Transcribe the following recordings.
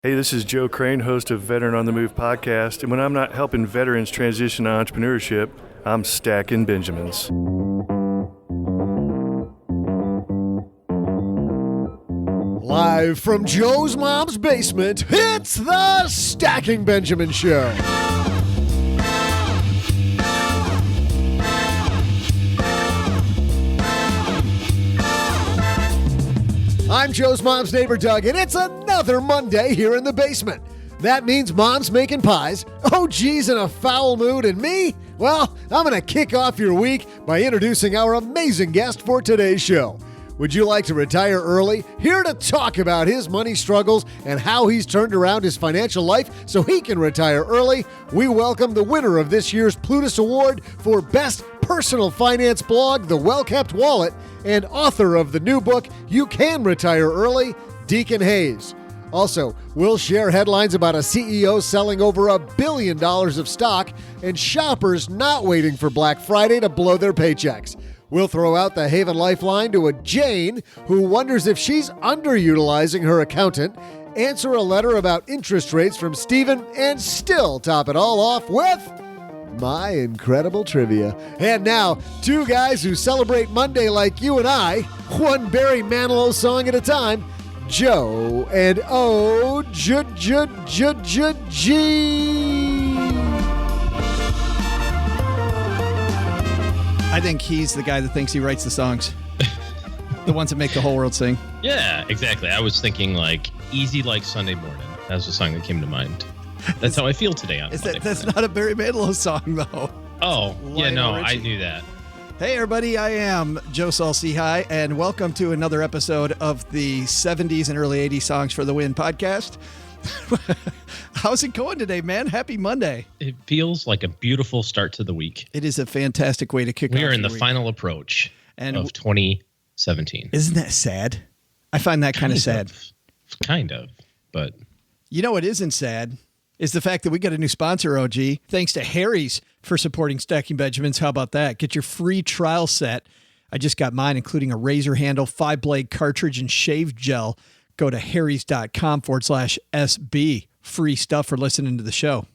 Hey, this is Joe Crane, host of Veteran on the Move podcast, and when I'm not helping veterans transition to entrepreneurship, I'm stacking Benjamins. Live from Joe's mom's basement, it's the Stacking Benjamin Show. I'm Joe's mom's neighbor, Doug, and it's another Monday here in the basement. That means mom's making pies, OG's in a foul mood, and me? Well, I'm going to kick off your week by introducing our amazing guest for today's show. Would you like to retire early? Here to talk about his money struggles and how he's turned around his financial life so he can retire early, we welcome the winner of this year's Plutus Award for Best Personal Finance Blog, The Well-Kept Wallet, and author of the new book, You Can Retire Early, Deacon Hayes. Also, we'll share headlines about a CEO selling over $1 billion of stock and shoppers not waiting for Black Friday to blow their paychecks. We'll throw out the Haven Lifeline to a Jane who wonders if she's underutilizing her accountant, answer a letter about interest rates from Stephen, and still top it all off with my incredible trivia. And now, two guys who celebrate Monday like you and I, one Barry Manilow song at a time, Joe and O-G. I think he's the guy that thinks he writes the songs. The ones that make the whole world sing. Yeah, exactly. I was thinking like Easy Like Sunday Morning. That was the song that came to mind. That's how I feel today on Monday. That's not a Barry Manilow song, though. Oh, yeah, no, I knew that. Hey, everybody, I am Joe Saul-Sehy, and welcome to another episode of the 70s and early 80s Songs for the Win podcast. How's it going today, man? Happy Monday. It feels like a beautiful start to the week. It is a fantastic way to kick off. We are in the final approach of 2017. Isn't that sad? I find that kind of sad. Kind of, but... You know what isn't sad is the fact that we got a new sponsor, OG. Thanks to Harry's for supporting Stacking Benjamins. How about that? Get your free trial set. I just got mine, including a razor handle, 5-blade cartridge, and shave gel. Go to harrys.com/SB. Free stuff for listening to the show.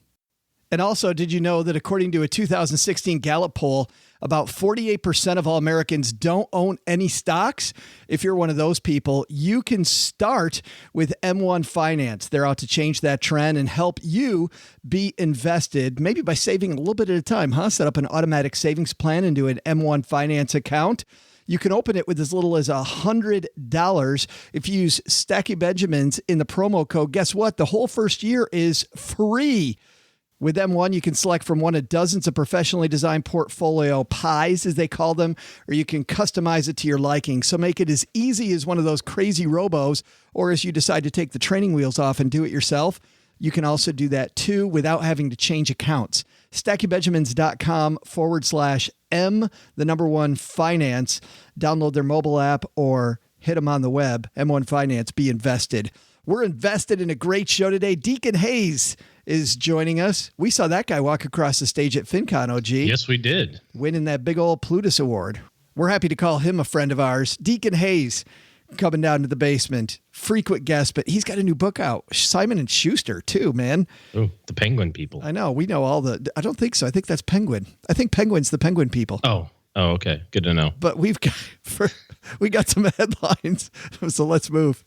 And also, did you know that according to a 2016 Gallup poll, about 48% of all Americans don't own any stocks? If you're one of those people, you can start with M1 Finance. They're out to change that trend and help you be invested, maybe by saving a little bit at a time, huh? Set up an automatic savings plan into an M1 Finance account. You can open it with as little as $100. If you use Stacking Benjamins in the promo code, guess what? The whole first year is free. With M1, you can select from one of dozens of professionally designed portfolio pies, as they call them, or you can customize it to your liking. So make it as easy as one of those crazy robos, or as you decide to take the training wheels off and do it yourself, you can also do that too without having to change accounts. StackingBenjamins.com/M, the number one finance. Download their mobile app or hit them on the web. M1 Finance, be invested. We're invested in a great show today. Deacon Hayes is joining us. We saw that guy walk across the stage at FinCon, OG. Yes, we did. Winning that big old Plutus Award. We're happy to call him a friend of ours. Deacon Hayes coming down to the basement. Frequent guest, but he's got a new book out. Simon & Schuster, too, man. Oh, the Penguin people. I know. We know all the... I don't think so. I think that's Penguin. I think Penguin's the Penguin people. Oh, okay. Good to know. But we got some headlines, so let's move.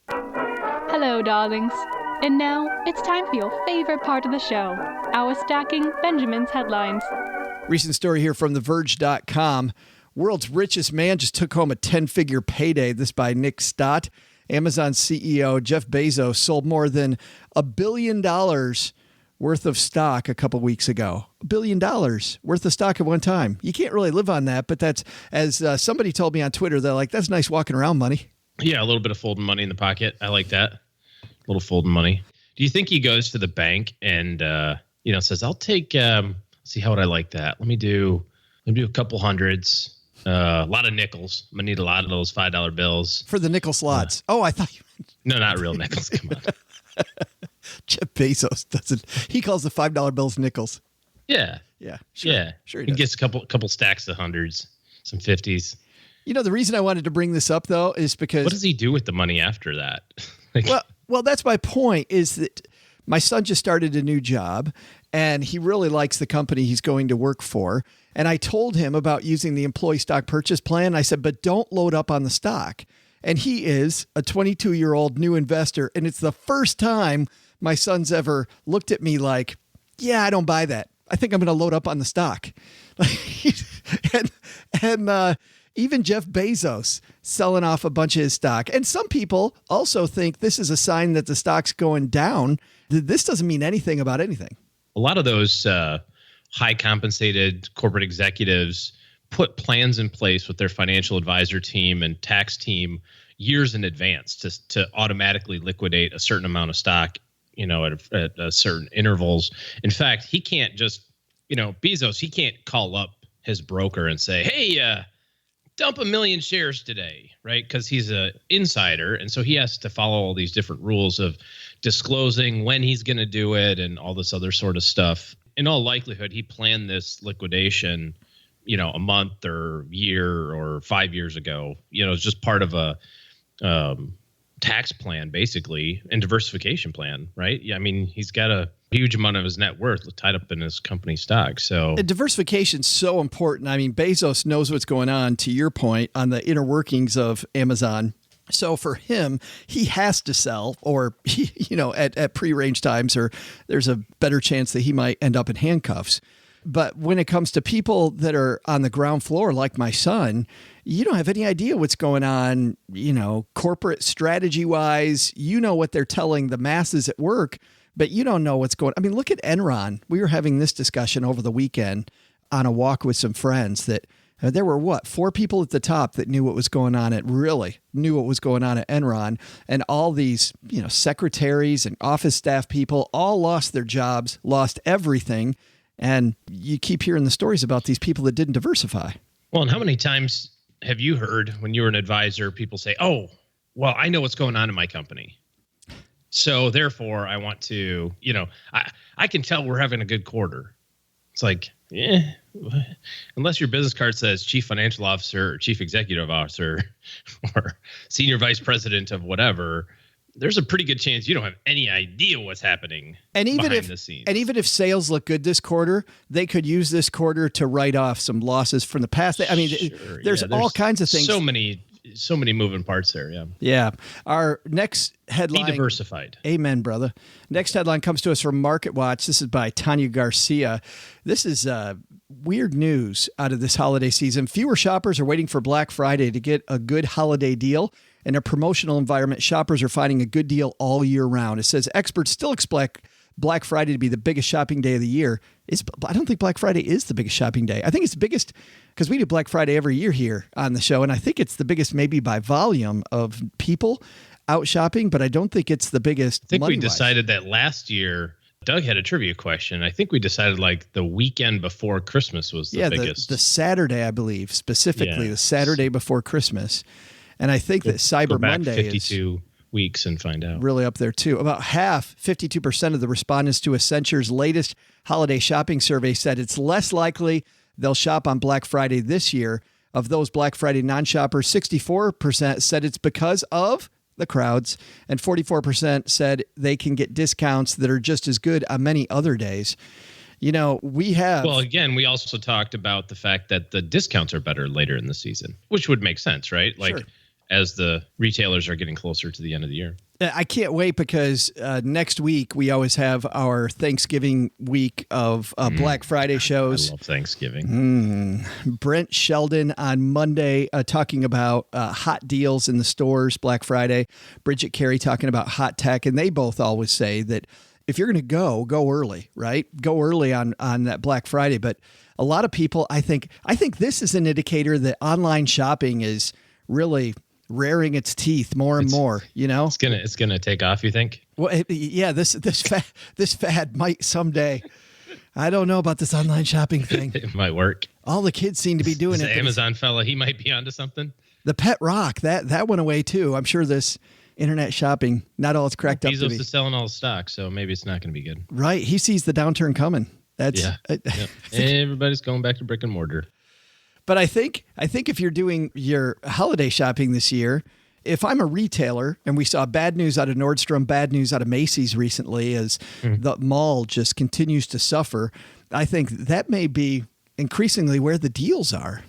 Hello, darlings. And now, it's time for your favorite part of the show, our Stacking Benjamins headlines. Recent story here from TheVerge.com. World's richest man just took home a 10-figure payday. This by Nick Stott. Amazon CEO Jeff Bezos sold more than $1 billion worth of stock a couple weeks ago. $1 billion worth of stock at one time. You can't really live on that, but that's, as somebody told me on Twitter, they're like, that's nice walking around money. Yeah, a little bit of folding money in the pocket. I like that. A little folding money. Do you think he goes to the bank and says, "I'll take see how would I like that? Let me do a couple hundreds, a lot of nickels. I'm gonna need a lot of those $5 bills for the nickel slots." I thought you meant... No, not real nickels. Come on. Jeff Bezos doesn't. He calls the $5 bills nickels. Yeah. Sure. Yeah, sure. He gets a couple stacks of hundreds, some 50s. You know, the reason I wanted to bring this up, though, is because... What does he do with the money after that? Well, that's my point, is that My son just started a new job, and he really likes the company he's going to work for. And I told him about using the employee stock purchase plan. I said, but don't load up on the stock. And he is a 22-year-old new investor. And it's the first time my son's ever looked at me like, yeah, I don't buy that. I think I'm going to load up on the stock. and even Jeff Bezos selling off a bunch of his stock. And some people also think this is a sign that the stock's going down. This doesn't mean anything about anything. A lot of those high compensated corporate executives put plans in place with their financial advisor team and tax team years in advance to automatically liquidate a certain amount of stock, at certain intervals. In fact, he can't just, Bezos, he can't call up his broker and say, hey, dump 1 million shares today, right? Because he's an insider. And so he has to follow all these different rules of disclosing when he's going to do it and all this other sort of stuff. In all likelihood, he planned this liquidation, a month or year or 5 years ago. It's just part of a tax plan, basically, and diversification plan, right? Yeah, I mean, he's got a huge amount of his net worth tied up in his company stock. So diversification is so important. I mean, Bezos knows what's going on, to your point, on the inner workings of Amazon. So for him, he has to sell, or at pre-range times, or there's a better chance that he might end up in handcuffs. But when it comes to people that are on the ground floor, like my son, you don't have any idea what's going on, corporate strategy wise. What they're telling the masses at work, but you don't know what's going on. I mean, look at Enron. We were having this discussion over the weekend on a walk with some friends that there were 4 people at the top that knew what was going on at Enron, and all these, secretaries and office staff people all lost their jobs, lost everything. And you keep hearing the stories about these people that didn't diversify. Well, and how many times have you heard when you were an advisor, people say, oh, well, I know what's going on in my company, so therefore I want to, I can tell we're having a good quarter. It's like, yeah, unless your business card says chief financial officer or chief executive officer or senior vice president of whatever, there's a pretty good chance you don't have any idea what's happening behind the scenes. And even if sales look good this quarter, they could use this quarter to write off some losses from the past. I mean, sure, there's all kinds of things. So many moving parts there. Yeah. Yeah. Our next headline. Be diversified. Amen, brother. Next headline comes to us from Market Watch. This is by Tanya Garcia. This is weird news out of this holiday season. Fewer shoppers are waiting for Black Friday to get a good holiday deal. In a promotional environment, shoppers are finding a good deal all year round. It says experts still expect Black Friday to be the biggest shopping day of the year. I don't think Black Friday is the biggest shopping day. I think it's the biggest because we do Black Friday every year here on the show, and I think it's the biggest maybe by volume of people out shopping, but I don't think it's the biggest. I think we decided that last year. Doug had a trivia question. I think we decided like the weekend before Christmas was the biggest. The Saturday, I believe, specifically the Saturday before Christmas. And I think that Cyber Monday 52 weeks and find out. Really up there too. About half, 52% of the respondents to Accenture's latest holiday shopping survey said it's less likely they'll shop on Black Friday this year. Of those Black Friday non-shoppers, 64% said it's because of the crowds, and 44% said they can get discounts that are just as good on many other days. We have... Well, again, we also talked about the fact that the discounts are better later in the season, which would make sense, right? Like, sure. As the retailers are getting closer to the end of the year. I can't wait because next week we always have our Thanksgiving week of Black Friday shows. I love Thanksgiving. Brent Sheldon on Monday talking about hot deals in the stores, Black Friday. Bridget Carey talking about hot tech. And they both always say that if you're going to go early, right? Go early on that Black Friday. But a lot of people, I think this is an indicator that online shopping is really rearing its teeth more and more, It's gonna take off, you think? Well, this fad might someday. I don't know about this online shopping thing. It might work. All the kids seem to be doing it. The Amazon fella, he might be onto something. The pet rock, that went away too. I'm sure this internet shopping, not all it's cracked up to be. Bezos is selling all the stock, so maybe it's not going to be good. Right. He sees the downturn coming. Everybody's going back to brick and mortar. But I think if you're doing your holiday shopping this year, if I'm a retailer, and we saw bad news out of Nordstrom, bad news out of Macy's recently as the mall just continues to suffer, I think that may be increasingly where the deals are.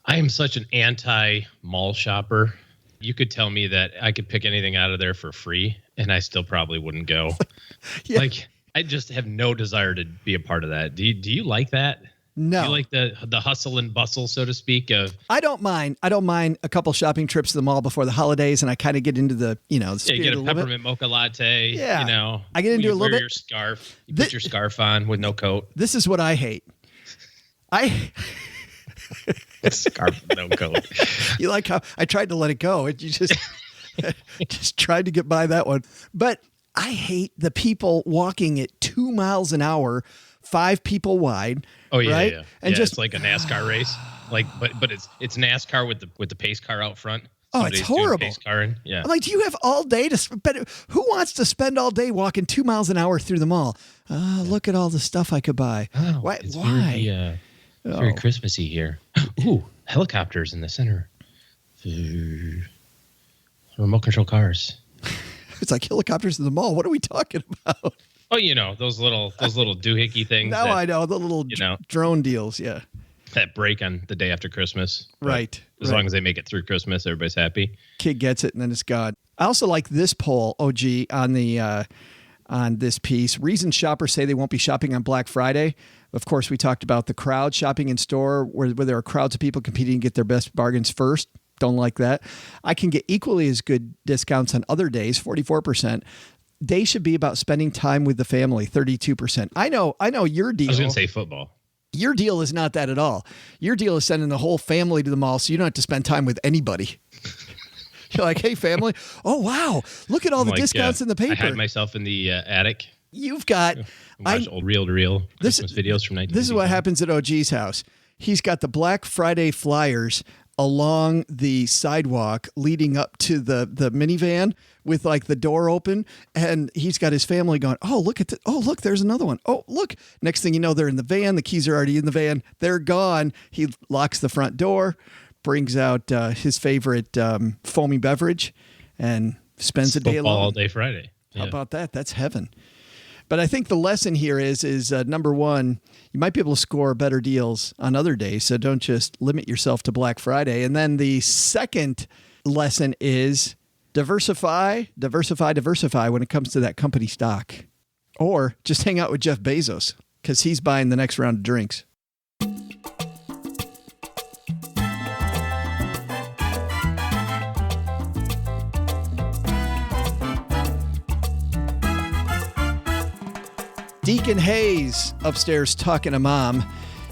I am such an anti-mall shopper. You could tell me that I could pick anything out of there for free, and I still probably wouldn't go. Yeah. Like, I just have no desire to be a part of that. Do you like that? No. Do you like the hustle and bustle, so to speak, of... I don't mind a couple shopping trips to the mall before the holidays, and I kind of get into the, the spirit you get a little bit. peppermint mocha latte. Yeah. I get into you a little wear bit. your scarf. You put your scarf on with no coat. This is what I hate. Scarf with no coat. You like how I tried to let it go, and you just tried to get by that one. But I hate the people walking at 2 miles an hour, 5 people wide. Oh yeah, right? yeah. And yeah, just it's like a NASCAR race. Like, but it's NASCAR with the pace car out front. Oh, it's Somebody's doing horrible. Pace carring. Yeah. I'm like, do you have all day to spend? Who wants to spend all day walking 2 miles an hour through the mall? Look at all the stuff I could buy. Oh, Why? it's Why? very Christmassy here. Ooh, helicopters in the center. Remote control cars. It's like helicopters in the mall. What are we talking about? Oh, those little doohickey things. Now I know the little drone deals. Yeah. That break on the day after Christmas. But Right. As long as they make it through Christmas, everybody's happy. Kid gets it and then it's gone. I also like this poll, OG, on the on this piece. Reasons shoppers say they won't be shopping on Black Friday. Of course, we talked about the crowd shopping in store where there are crowds of people competing to get their best bargains first. Don't like that. I can get equally as good discounts on other days, 44%. They should be about spending time with the family, 32%. I know your deal. I was going to say football. Your deal is not that at all. Your deal is sending the whole family to the mall so you don't have to spend time with anybody. You're like, hey, family. Oh, wow. Look at all the discounts in the paper. I had myself in the attic. You've got... Watch old reel-to-reel Christmas videos from 1980. This is what happens at OG's house. He's got the Black Friday flyers along the sidewalk leading up to the minivan with like the door open, and he's got his family going, oh, look at look, there's another one. Oh, look. Next thing you know, they're in the van. The keys are already in the van. They're gone. He locks the front door, brings out his favorite foamy beverage, and spends a day alone. All day Friday. Yeah. How about that? That's heaven. But I think the lesson here is number one, you might be able to score better deals on other days, so don't just limit yourself to Black Friday. And then the second lesson is diversify when it comes to that company stock. Or just hang out with Jeff Bezos because he's buying the next round of drinks. Deacon Hayes upstairs talking to Mom.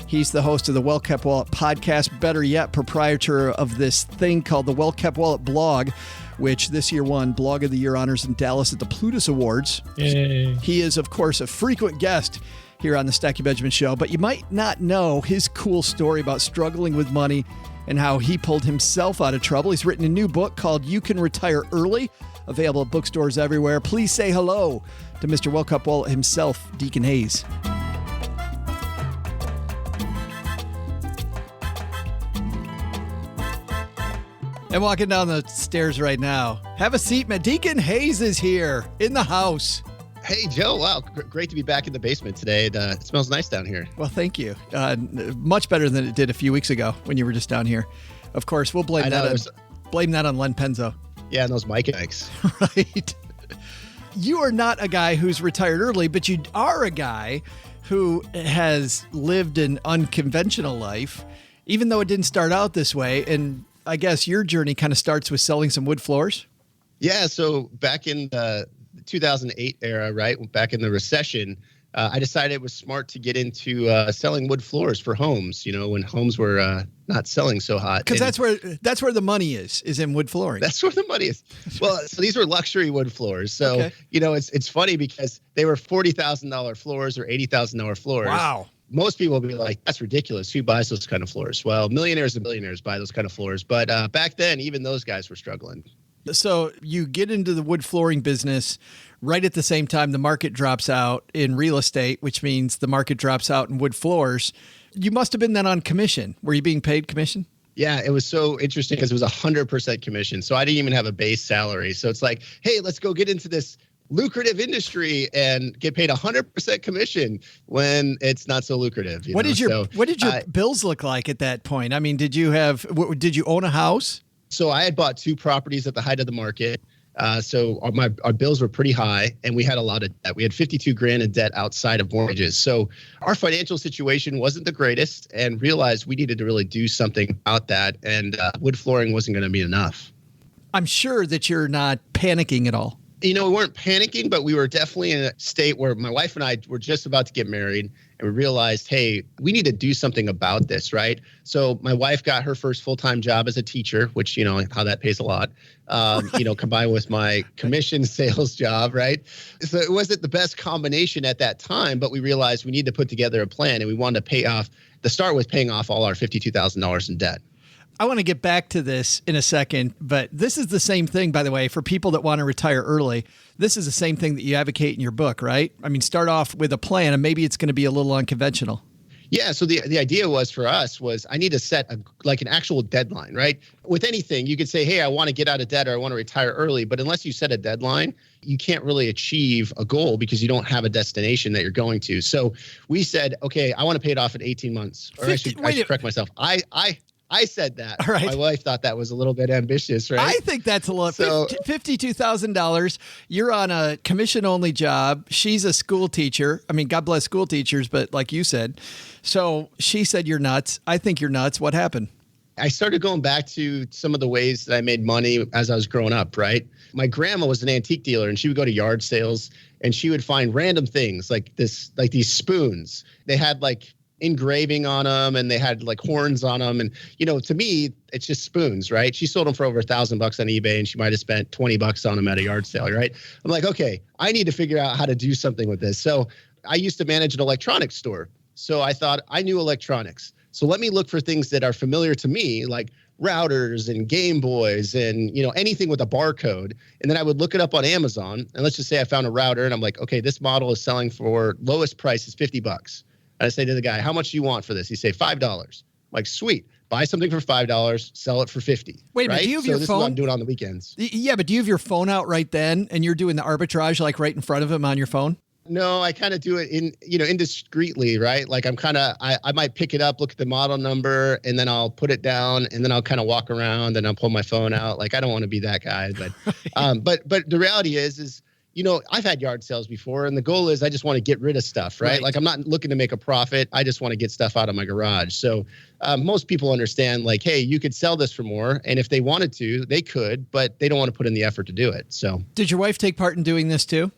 He's the host of the Well Kept Wallet podcast. Better yet, proprietor of this thing called the Well Kept Wallet blog, which this year won Blog of the Year honors in Dallas at the Plutus Awards. Yay. He is, of course, a frequent guest here on the Stacky Benjamin Show, but you might not know his cool story about struggling with money and how he pulled himself out of trouble. He's written a new book called You Can Retire Early, available at bookstores everywhere. Please say hello to Mr. Well Kept Wallet himself, Deacon Hayes. And walking down the stairs right now. Have a seat, man. Deacon Hayes is here in the house. Hey, Joe. Wow. Great to be back in the basement today. It smells nice down here. Well, thank you. Much better than it did a few weeks ago when you were just down here. Of course, we'll blame that on Len Penzo. Yeah, and those mic mics. Right. You are not a guy who's retired early, but you are a guy who has lived an unconventional life, even though it didn't start out this way. And I guess your journey kind of starts with selling some wood floors. Yeah. So back in the 2008 era, right, back in the recession, I decided it was smart to get into selling wood floors for homes, when homes were not selling so hot. Because that's where the money is in wood flooring. That's where the money is. Well, so these were luxury wood floors. So, okay. It's funny because they were $40,000 floors or $80,000 floors. Wow. Most people will be like, that's ridiculous. Who buys those kind of floors? Well, millionaires and billionaires buy those kind of floors. But back then, even those guys were struggling. So you get into the wood flooring business right at the same time the market drops out in real estate, which means the market drops out in wood floors. You must have been then on commission. Were you being paid commission? Yeah, it was so interesting because it was 100% commission. So I didn't even have a base salary. So it's like, hey, let's go get into this lucrative industry and get paid 100% commission when it's not so lucrative. What did your bills look like at that point? I mean, did you own a house? So I had bought 2 properties at the height of the market. So our bills were pretty high, and we had a lot of debt. We had $52,000 in debt outside of mortgages. So our financial situation wasn't the greatest, and realized we needed to really do something about that. And wood flooring wasn't going to be enough. I'm sure that you're not panicking at all. We weren't panicking, but we were definitely in a state where my wife and I were just about to get married, and we realized, hey, we need to do something about this, right? So my wife got her first full-time job as a teacher, which, how that pays a lot, combined with my commission sales job, right? So it wasn't the best combination at that time, but we realized we need to put together a plan, and we wanted to start with paying off all our $52,000 in debt. I want to get back to this in a second, but this is the same thing, by the way, for people that want to retire early. This is the same thing that you advocate in your book, right? I mean, start off with a plan, and maybe it's going to be a little unconventional. Yeah. So the idea was I need to set an actual deadline, right? With anything, you could say, hey, I want to get out of debt or I want to retire early. But unless you set a deadline, you can't really achieve a goal because you don't have a destination that you're going to. So we said, okay, I want to pay it off in 18 months. Or I should correct myself. I said that. All right. My wife thought that was a little bit ambitious, right? I think that's a little. So, $52,000. You're on a commission-only job. She's a school teacher. I mean, God bless school teachers, but like you said. So she said you're nuts. I think you're nuts. What happened? I started going back to some of the ways that I made money as I was growing up, right? My grandma was an antique dealer, and she would go to yard sales, and she would find random things like these spoons. They had engraving on them, and they had horns on them, and to me it's just spoons, right? She sold them for over $1,000 on eBay, and she might have spent $20 on them at a yard sale, right? I'm like, okay, I need to figure out how to do something with this. So I used to manage an electronics store, so I thought I knew electronics, so let me look for things that are familiar to me, like routers and Game Boys and anything with a barcode. And then I would look it up on Amazon, and let's just say I found a router, and I'm like, okay, this model is selling for lowest price is $50. And I say to the guy, how much do you want for this? He say $5. I'm like, sweet. Buy something for $5, sell it for $50. Wait a minute, do you have your phone? This is what I'm doing on the weekends. Yeah, but do you have your phone out right then, and you're doing the arbitrage right in front of him on your phone? No, I kind of do it indiscreetly, right? I might pick it up, look at the model number, and then I'll put it down, and then I'll kind of walk around, and I'll pull my phone out. I don't want to be that guy, but but the reality is I've had yard sales before, and the goal is I just want to get rid of stuff, right? I'm not looking to make a profit. I just want to get stuff out of my garage. So most people understand hey, you could sell this for more. And if they wanted to, they could, but they don't want to put in the effort to do it. So did your wife take part in doing this too?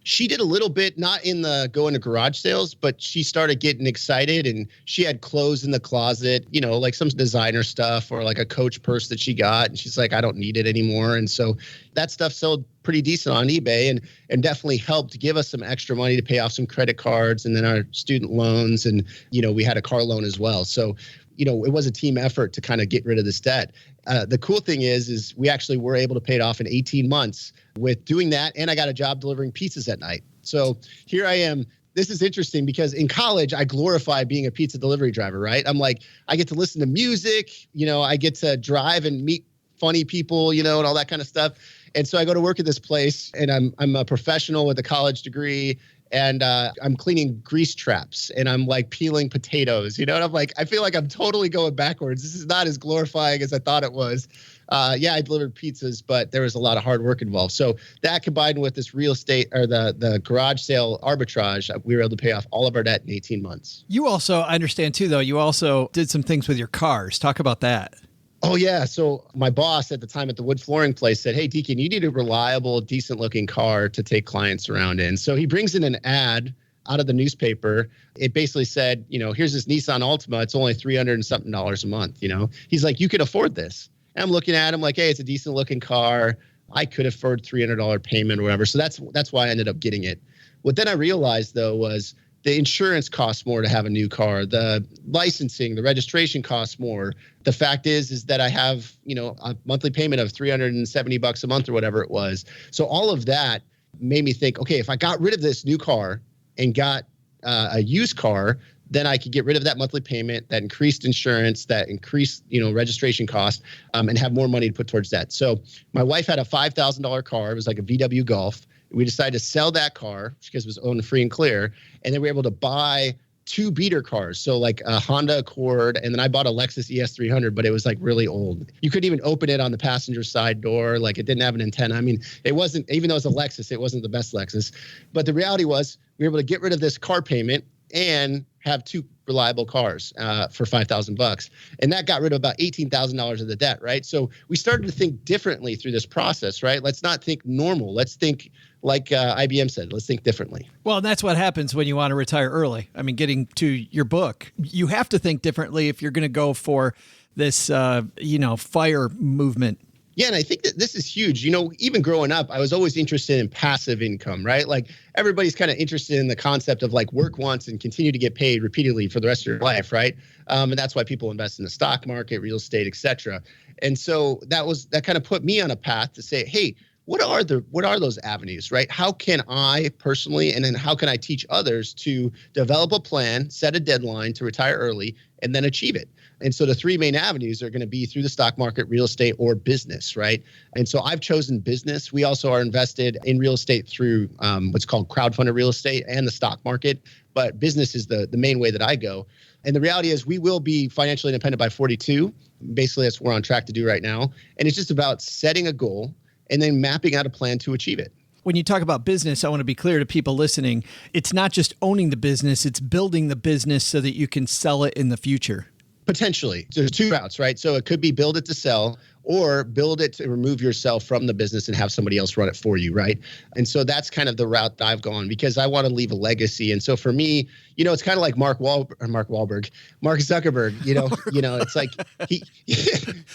She did a little bit, not in the go into garage sales, but she started getting excited, and she had clothes in the closet, some designer stuff or a Coach purse that she got. And she's like, I don't need it anymore. And so that stuff sold pretty decent on eBay and definitely helped give us some extra money to pay off some credit cards and then our student loans. And, we had a car loan as well. So, it was a team effort to kind of get rid of this debt. The cool thing is we actually were able to pay it off in 18 months with doing that. And I got a job delivering pizzas at night. So here I am. This is interesting because in college, I glorify being a pizza delivery driver, right? I'm like, I get to listen to music, I get to drive and meet funny people, and all that kind of stuff. And so I go to work at this place, and I'm a professional with a college degree, and I'm cleaning grease traps, and I'm peeling potatoes, and I'm like, I feel like I'm totally going backwards. This is not as glorifying as I thought it was. Yeah, I delivered pizzas, but there was a lot of hard work involved. So that combined with this real estate or the garage sale arbitrage, we were able to pay off all of our debt in 18 months. You also, I understand too, though, you also did some things with your cars. Talk about that. Oh, yeah. So my boss at the time at the wood flooring place said, hey, Deacon, you need a reliable, decent looking car to take clients around in. So he brings in an ad out of the newspaper. It basically said, here's this Nissan Altima. It's only $300 and something a month. He's like, you could afford this. And I'm looking at him like, hey, it's a decent looking car. I could afford $300 payment or whatever. So that's why I ended up getting it. What then I realized, though, was the insurance costs more to have a new car. The licensing, the registration costs more. The fact is that I have, a monthly payment of $370 a month or whatever it was. So all of that made me think, okay, if I got rid of this new car and got a used car, then I could get rid of that monthly payment, that increased insurance, that increased, registration cost, and have more money to put towards that. So my wife had a $5,000 car. It was like a VW Golf. We decided to sell that car because it was owned free and clear. And then we were able to buy 2 beater cars. So like a Honda Accord, and then I bought a Lexus ES300, but it was like really old. You couldn't even open it on the passenger side door. Like it didn't have an antenna. I mean, it wasn't, even though it was a Lexus, it wasn't the best Lexus. But the reality was we were able to get rid of this car payment and have 2 reliable cars for $5,000. And that got rid of about $18,000 of the debt, right? So we started to think differently through this process, right? Let's not think normal. Let's think like IBM said, let's think differently. Well, that's what happens when you want to retire early. I mean, getting to your book, you have to think differently if you're going to go for this, FIRE movement. Yeah, and I think that this is huge. Even growing up, I was always interested in passive income, right? Like everybody's kind of interested in the concept of like work once and continue to get paid repeatedly for the rest of your life, right? And that's why people invest in the stock market, real estate, et cetera. And so that kind of put me on a path to say, hey, what are those avenues, right? How can I personally, and then how can I teach others to develop a plan, set a deadline to retire early, and then achieve it? And so the 3 main avenues are going to be through the stock market, real estate, or business, right? And so I've chosen business. We also are invested in real estate through what's called crowdfunded real estate and the stock market. But business is the main way that I go. And the reality is we will be financially independent by 42. Basically, that's what we're on track to do right now. And it's just about setting a goal and then mapping out a plan to achieve it. When you talk about business, I want to be clear to people listening. It's not just owning the business, it's building the business so that you can sell it in the future. Potentially. So there's 2 routes, right? So it could be build it to sell or build it to remove yourself from the business and have somebody else run it for you, right? And so that's kind of the route that I've gone because I want to leave a legacy. And so for me, it's kind of like Mark Zuckerberg. It's like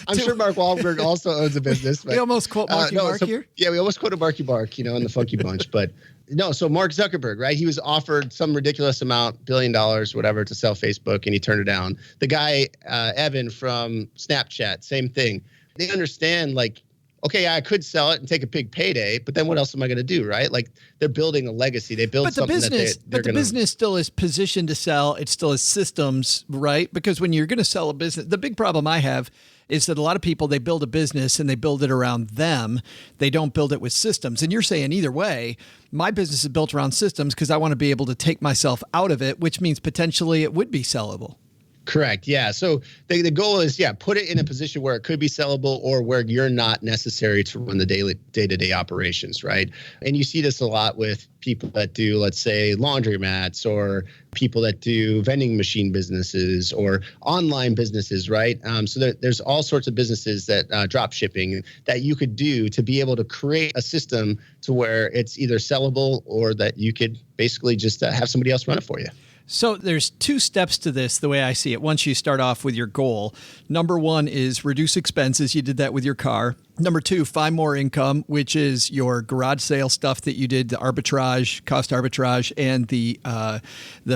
I'm sure Mark Wahlberg also owns a business. But, we almost quote Marky Mark here. Yeah, we almost quoted Marky Mark, in the Funky Bunch, but no. So Mark Zuckerberg, right? He was offered some ridiculous amount, $1 billion, whatever, to sell Facebook, and he turned it down. The guy, Evan from Snapchat, same thing. They understand, like, okay, I could sell it and take a big payday, but then what else am I going to do, right? Like they're building a legacy. They build something that they're going to. Business still is positioned to sell. It still has systems, right? Because when you're going to sell a business, the big problem I have is that a lot of people, they build a business and they build it around them. They don't build it with systems. And you're saying either way, my business is built around systems because I want to be able to take myself out of it, which means potentially it would be sellable. Correct. Yeah. So the goal is, put it in a position where it could be sellable or where you're not necessary to run the day-to-day operations, right? And you see this a lot with people that do, let's say, laundromats or people that do vending machine businesses or online businesses, right? So there's all sorts of businesses that drop shipping that you could do to be able to create a system to where it's either sellable or that you could basically just have somebody else run it for you. So there's 2 steps to this, the way I see it. Once you start off with your goal, number 1 is reduce expenses. You did that with your car. Number 2, find more income, which is your garage sale stuff that you did, the arbitrage, cost arbitrage, and the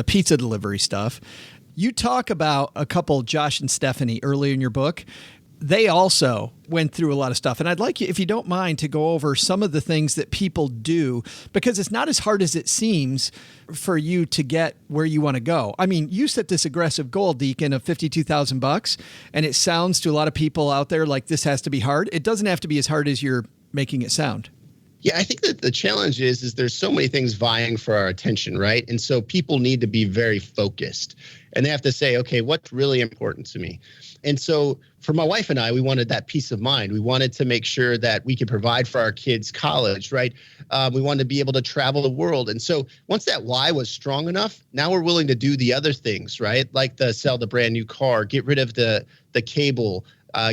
pizza delivery stuff. You talk about a couple, Josh and Stephanie, early in your book. They also went through a lot of stuff. And I'd like you, if you don't mind, to go over some of the things that people do, because it's not as hard as it seems for you to get where you want to go. I mean, you set this aggressive goal, Deacon, of $52,000, and it sounds to a lot of people out there like this has to be hard. It doesn't have to be as hard as you're making it sound. Yeah, I think that the challenge is there's so many things vying for our attention, right? And so people need to be very focused and they have to say, okay, what's really important to me? And so for my wife and I, we wanted that peace of mind. We wanted to make sure that we could provide for our kids' college, right? We wanted to be able to travel the world. And so once that why was strong enough, now we're willing to do the other things, right? Like sell the brand new car, get rid of the cable,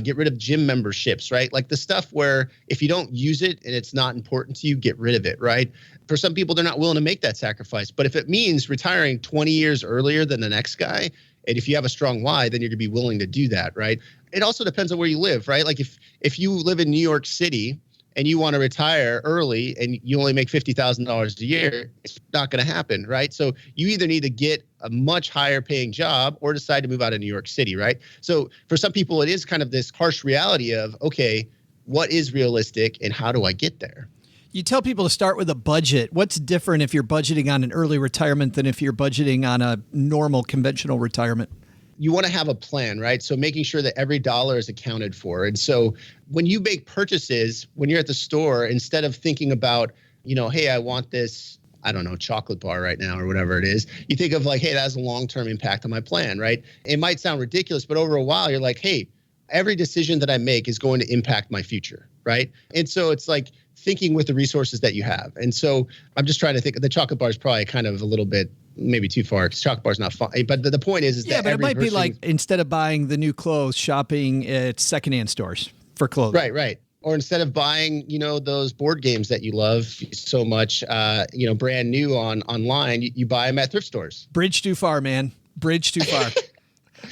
get rid of gym memberships, right? Like the stuff where if you don't use it and it's not important to you, get rid of it, right? For some people, they're not willing to make that sacrifice. But if it means retiring 20 years earlier than the next guy, and if you have a strong why, then you're going to be willing to do that, right? It also depends on where you live, right? Like if you live in New York City and you want to retire early and you only make $50,000 a year, it's not going to happen, right? So you either need to get a much higher paying job or decide to move out of New York City, right? So for some people, it is kind of this harsh reality of, okay, what is realistic and how do I get there? You tell people to start with a budget. What's different if you're budgeting on an early retirement than if you're budgeting on a normal conventional retirement? You want to have a plan, right? So making sure that every dollar is accounted for. And so when you make purchases, when you're at the store, instead of thinking about, hey, I want this, I don't know, chocolate bar right now or whatever it is, you think of like, hey, that has a long-term impact on my plan, right? It might sound ridiculous, but over a while, you're like, hey, every decision that I make is going to impact my future, right? And so it's like thinking with the resources that you have. And so I'm just trying to think, the chocolate bar is probably kind of a little bit maybe too far because chocolate bar is not fun. But the point is yeah, that but it might be like instead of buying the new clothes, shopping at secondhand stores for clothes. Right. Or instead of buying, those board games that you love so much, brand new online, you buy them at thrift stores. Bridge too far, man. Bridge too far.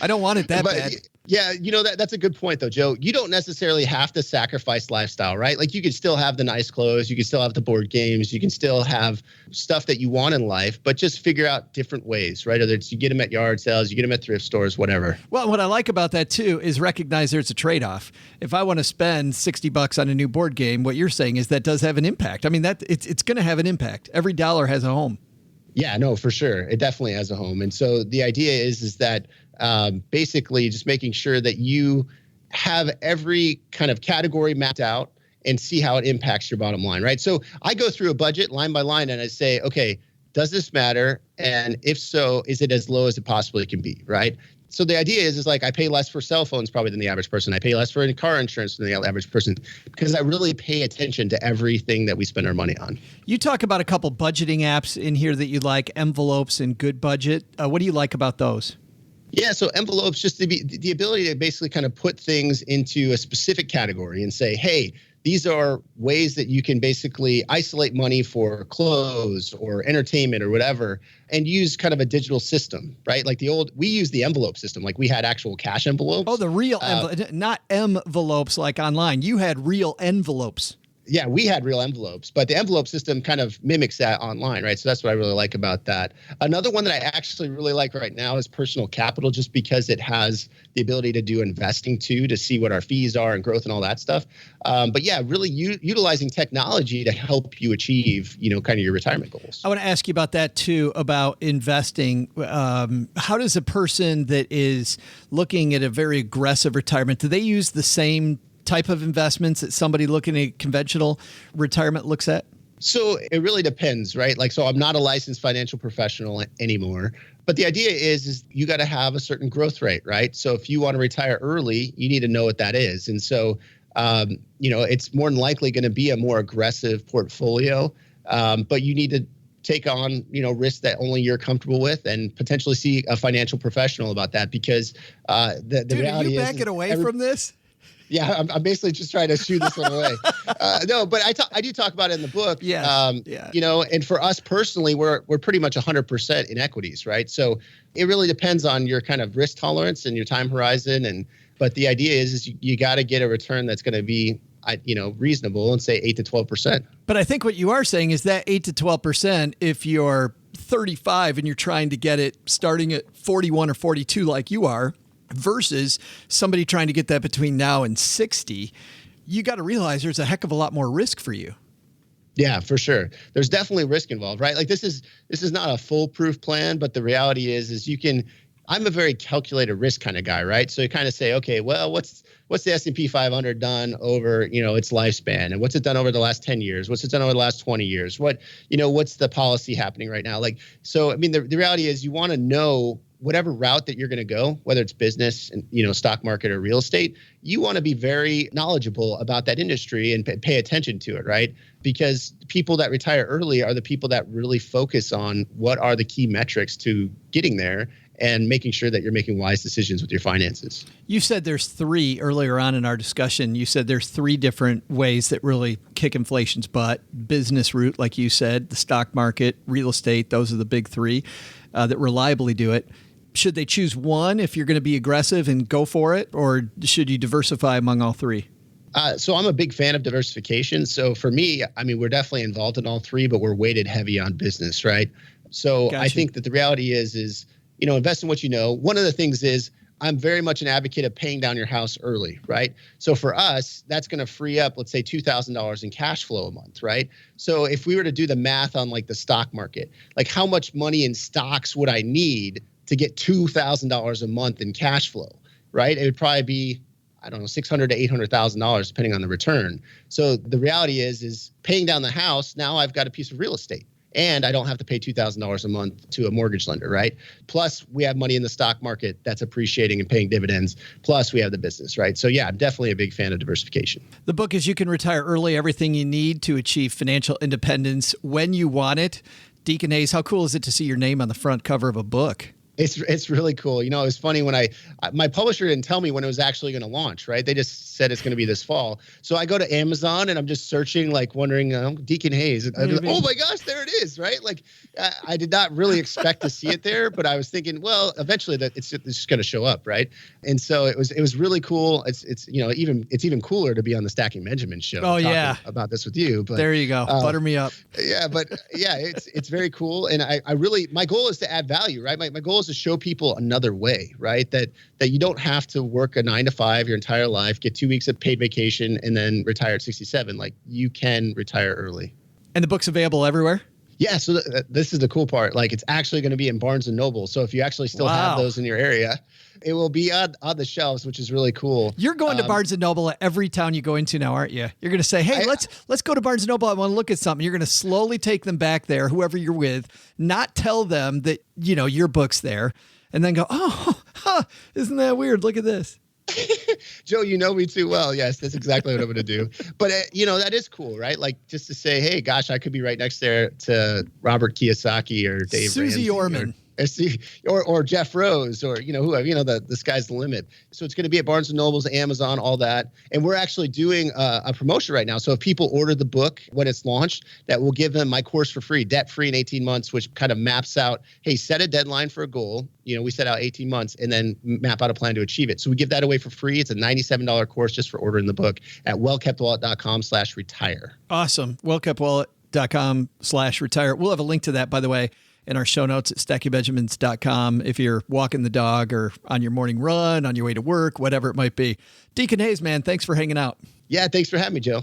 I don't want it that bad. Yeah, that's a good point though, Joe. You don't necessarily have to sacrifice lifestyle, right? Like you could still have the nice clothes, you can still have the board games, you can still have stuff that you want in life, but just figure out different ways, right? Whether it's you get them at yard sales, you get them at thrift stores, whatever. Well, what I like about that too is recognize there's a trade-off. If I want to spend $60 on a new board game, what you're saying is that does have an impact. I mean, that it's going to have an impact. Every dollar has a home. Yeah, no, for sure. It definitely has a home. And so the idea is that basically just making sure that you have every kind of category mapped out and see how it impacts your bottom line, right? So I go through a budget line by line and I say, okay, does this matter? And if so, is it as low as it possibly can be, right? So the idea is like I pay less for cell phones probably than the average person. I pay less for car insurance than the average person because I really pay attention to everything that we spend our money on. You talk about a couple budgeting apps in here that you like, Envelopes and Good Budget. What do you like about those? Yeah, so Envelopes, just the ability to basically kind of put things into a specific category and say, hey, these are ways that you can basically isolate money for clothes or entertainment or whatever and use kind of a digital system, right? Like we use the envelope system. Like we had actual cash envelopes. Oh, the real envelope, not envelopes like online. You had real envelopes. Yeah, we had real envelopes, but the envelope system kind of mimics that online, right? So that's what I really like about that. Another one that I actually really like right now is Personal Capital, just because it has the ability to do investing too, to see what our fees are and growth and all that stuff. But yeah, really utilizing technology to help you achieve, kind of your retirement goals. I want to ask you about that too, about investing. How does a person that is looking at a very aggressive retirement, do they use the same type of investments that somebody looking at conventional retirement looks at? So it really depends, right? Like, so I'm not a licensed financial professional anymore, but the idea is you got to have a certain growth rate, right? So if you want to retire early, you need to know what that is. And so, it's more than likely going to be a more aggressive portfolio, but you need to take on, risks that only you're comfortable with and potentially see a financial professional about that because the Dude, reality is... Dude, are you backing away from this? Yeah, I'm basically just trying to shoo this one away. No, but I do talk about it in the book. Yeah. And for us personally, we're pretty much 100% in equities, right? So it really depends on your kind of risk tolerance and your time horizon. But the idea is you got to get a return that's going to be, reasonable and say 8 to 12%. But I think what you are saying is that 8 to 12%, if you're 35 and you're trying to get it starting at 41 or 42 like you are, versus somebody trying to get that between now and 60, you got to realize there's a heck of a lot more risk for you. Yeah, for sure. There's definitely risk involved, right? Like this is not a foolproof plan, but the reality is I'm a very calculated risk kind of guy, right? So you kind of say, okay, well, what's the S&P 500 done over, its lifespan, and what's it done over the last 10 years? What's it done over the last 20 years? What's the policy happening right now? Like, so, I mean, the reality is you want to know whatever route that you're going to go, whether it's business and, stock market or real estate, you want to be very knowledgeable about that industry and pay attention to it, right? Because people that retire early are the people that really focus on what are the key metrics to getting there and making sure that you're making wise decisions with your finances. You said there's three earlier on in our discussion. You said there's three different ways that really kick inflation's butt. Business route, like you said, the stock market, real estate, those are the big three that reliably do it. Should they choose one if you're going to be aggressive and go for it, or should you diversify among all three? So I'm a big fan of diversification. So for me, I mean, we're definitely involved in all three, but we're weighted heavy on business, right? So gotcha. I think that the reality is invest in what you know. One of the things is I'm very much an advocate of paying down your house early, right? So for us, that's going to free up, let's say $2,000 in cash flow a month, right? So if we were to do the math on like the stock market, like how much money in stocks would I need to get $2,000 a month in cash flow, right? It would probably be, I don't know, $600,000 to $800,000 depending on the return. So the reality is paying down the house, now I've got a piece of real estate. And I don't have to pay $2,000 a month to a mortgage lender, right? Plus, we have money in the stock market that's appreciating and paying dividends. Plus, we have the business, right? So, yeah, I'm definitely a big fan of diversification. The book is You Can Retire Early, Everything You Need to Achieve Financial Independence When You Want It. Deacon Hayes, how cool is it to see your name on the front cover of a book? It's really cool. You know, it was funny when my publisher didn't tell me when it was actually going to launch, right? They just said it's going to be this fall. So I go to Amazon and I'm just searching, like wondering, Deacon Hayes. And oh my gosh, there it is, right? Like I did not really expect to see it there, but I was thinking, well, eventually that it's just going to show up, right? And so it was really cool. It's even cooler to be on the Stacking Benjamin show. Oh yeah, about this with you. But there you go, butter me up. Yeah, but yeah, it's very cool, and I really, my goal is to add value, right? My goal is to show people another way, right? That you don't have to work a 9 to 5 your entire life, get 2 weeks of paid vacation, and then retire at 67. Like you can retire early. And the book's available everywhere? Yeah. So this is the cool part. Like it's actually going to be in Barnes and Noble. So if you actually still have those in your area, it will be on the shelves, which is really cool. You're going to Barnes & Noble at every town you go into now, aren't you? You're going to say, hey, let's go to Barnes & Noble. I want to look at something. You're going to slowly take them back there, whoever you're with, not tell them that, your book's there, and then go, isn't that weird? Look at this. Joe, you know me too well. Yes, that's exactly what I'm going to do. But, that is cool, right? Like just to say, hey, gosh, I could be right next there to Robert Kiyosaki or Dave Susie Ramsey Orman. Or Jeff Rose, or whoever, the sky's the limit. So it's going to be at Barnes and Nobles, Amazon, all that. And we're actually doing a promotion right now. So if people order the book when it's launched, that will give them my course for free, debt free in 18 months, which kind of maps out, hey, set a deadline for a goal. We set out 18 months and then map out a plan to achieve it. So we give that away for free. It's a $97 course just for ordering the book at wellkeptwallet.com/retire. Awesome. wellkeptwallet.com/retire. We'll have a link to that, by the way, in our show notes at stackingbenjamins.com if you're walking the dog or on your morning run, on your way to work, whatever it might be. Deacon Hayes, man, thanks for hanging out. Yeah, thanks for having me, Joe.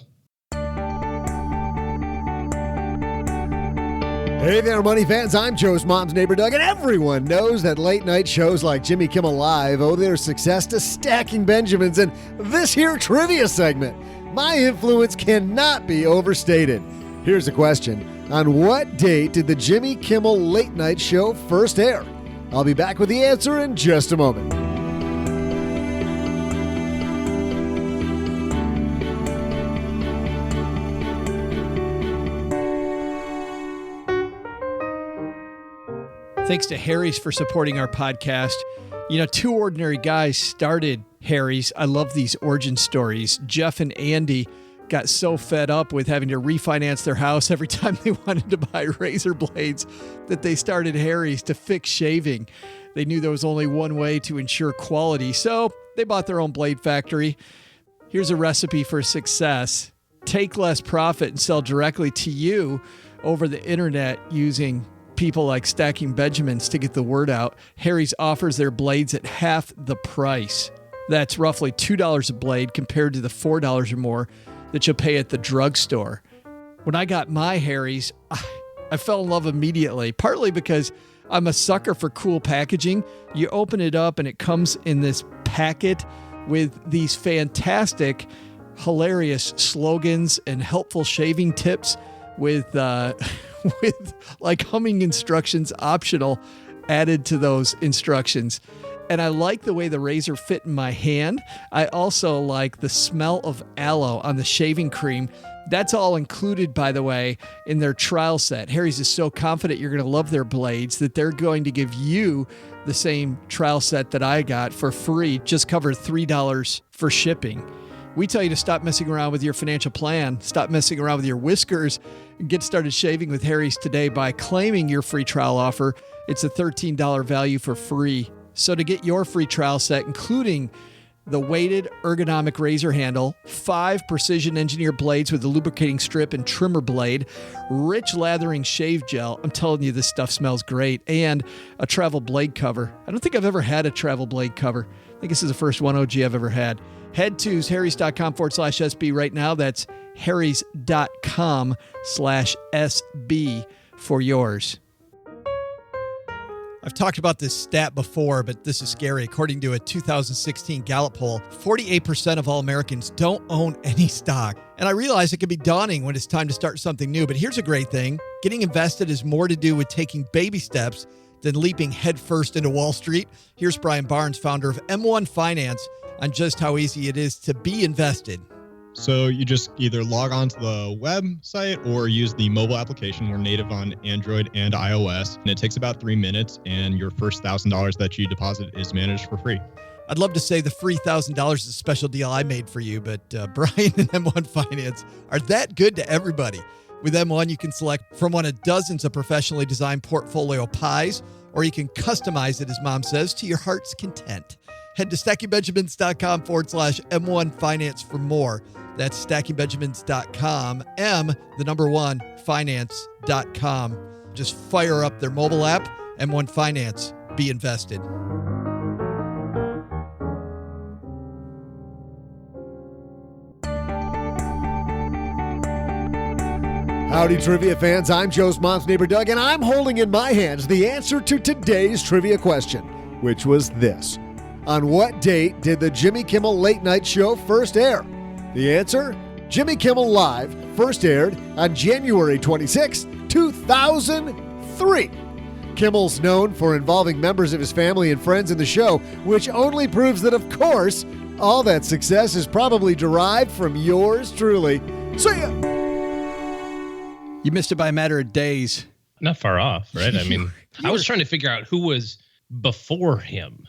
Hey there, money fans. I'm Joe's mom's neighbor, Doug, and everyone knows that late night shows like Jimmy Kimmel Live owe their success to Stacking Benjamins and this here trivia segment. My influence cannot be overstated. Here's a question. On what date did the Jimmy Kimmel Late Night Show first air? I'll be back with the answer in just a moment. Thanks to Harry's for supporting our podcast. Two ordinary guys started Harry's. I love these origin stories. Jeff and Andy got so fed up with having to refinance their house every time they wanted to buy razor blades that they started Harry's to fix shaving. They knew there was only one way to ensure quality, so they bought their own blade factory. Here's a recipe for success. Take less profit and sell directly to you over the internet using people like Stacking Benjamins to get the word out. Harry's offers their blades at half the price. That's roughly $2 a blade compared to the $4 or more that you'll pay at the drugstore. When I got my Harry's, I fell in love immediately, partly because I'm a sucker for cool packaging. You open it up and it comes in this packet with these fantastic, hilarious slogans and helpful shaving tips with like humming instructions optional added to those instructions. And I like the way the razor fit in my hand. I also like the smell of aloe on the shaving cream. That's all included, by the way, in their trial set. Harry's is so confident you're going to love their blades that they're going to give you the same trial set that I got for free. Just cover $3 for shipping. We tell you to stop messing around with your financial plan, stop messing around with your whiskers, and get started shaving with Harry's today by claiming your free trial offer. It's a $13 value for free. So to get your free trial set, including the weighted ergonomic razor handle, 5 precision engineered blades with a lubricating strip and trimmer blade, rich lathering shave gel. I'm telling you, this stuff smells great. And a travel blade cover. I don't think I've ever had a travel blade cover. I think this is the first one OG I've ever had. Head to harrys.com/SB right now. That's harrys.com/SB for yours. I've talked about this stat before, but this is scary. According to a 2016 Gallup poll, 48% of all Americans don't own any stock. And I realize it can be daunting when it's time to start something new, but here's a great thing. Getting invested is more to do with taking baby steps than leaping headfirst into Wall Street. Here's Brian Barnes, founder of M1 Finance, on just how easy it is to be invested. So you just either log on to the website or use the mobile application. We're native on Android and iOS, and it takes about 3 minutes, and your first $1,000 that you deposit is managed for free. I'd love to say the free $1,000 is a special deal I made for you, but Brian and M1 Finance are that good to everybody. With M1, you can select from one of dozens of professionally designed portfolio pies, or you can customize it, as Mom says, to your heart's content. Head to stackingbenjamins.com/M1 Finance for more. That's stackingbenjamins.com, M1 finance.com. Just fire up their mobile app, M1 Finance. Be invested. Howdy, trivia fans. I'm Joe's mom's neighbor, Doug, and I'm holding in my hands the answer to today's trivia question, which was this. On what date did the Jimmy Kimmel Late Night Show first air? The answer, Jimmy Kimmel Live, first aired on January 26, 2003. Kimmel's known for involving members of his family and friends in the show, which only proves that, of course, all that success is probably derived from yours truly. See ya! You missed it by a matter of days. Not far off, right? I mean, I was trying to figure out who was before him.